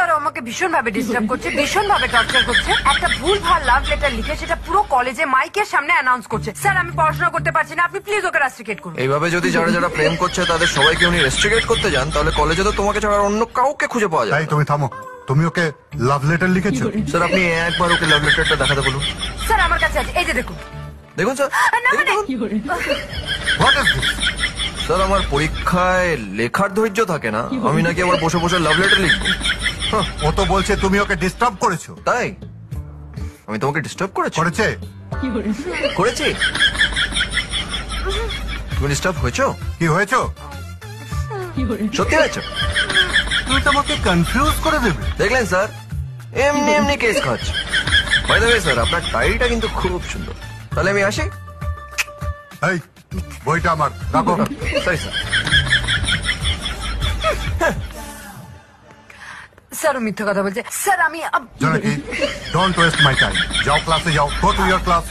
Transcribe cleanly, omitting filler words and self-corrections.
Sir আমাকে ভীষণ ভাবে ডিস্টার্ব করছে, ভীষণ ভাবে টর্চার করছে। একটা ভুল ভাল লাভ লেটার লিখে সেটা পুরো কলেজে মাইকের সামনে অ্যানাউন্স করছে। স্যার আমি পড়াশোনা করতে পারছি না, আপনি প্লিজ ওকে রাস্ট্রিকেট করুন। এইভাবে যদি যারা যারা প্রেম করছে তাদের সবাইকে উনি রেস্ট্রিকেট করতে যান, তাহলে কলেজে তো তোমাকে ছাড়া অন্য কাউকে খুঁজে পাওয়া যায় তাই তুমি থামো। তুমি ওকে লাভ লেটার লিখেছো? স্যার আপনি একবার ওকে লাভ লেটারটা দেখাতে বলুন। স্যার আমার কাছে আছে, এই যে দেখুন। দেখুন স্যার, না মানে হোয়াট ইজ দিস? স্যার আমার পরীক্ষায় লেখার ধৈর্য থাকে না, আমি নাকি আবার বসে বসে লাভ লেটার লিখবো? ও তো বলছে তুমি ওকে ডিস্টার্ব করেছো। তাই আমি তোমাকে ডিস্টার্ব করেছি? করেছি? তুমি ডিস্টার্ব হয়েছো? কি হয়েছো? সত্যি হয়েছো? তুমি তো আমাকে কনফিউজ করে দেবে। দেখলেন স্যার, এমনি এমনি কেস খাচ্ছে। বাই দ্য ওয়ে স্যার, আপনার টাইটা কিন্তু খুব সুন্দর। তাহলে আমি আসি? এই বইটা আমার রাখো। Sorry sir. স্যার ও মিথ্যে কথা বলছে। স্যার আমি জোনাকি, ডোন্ট ওয়েস্ট মাই টাইম। যাও ক্লাসে যাও, গো টু ইয়োর ক্লাস।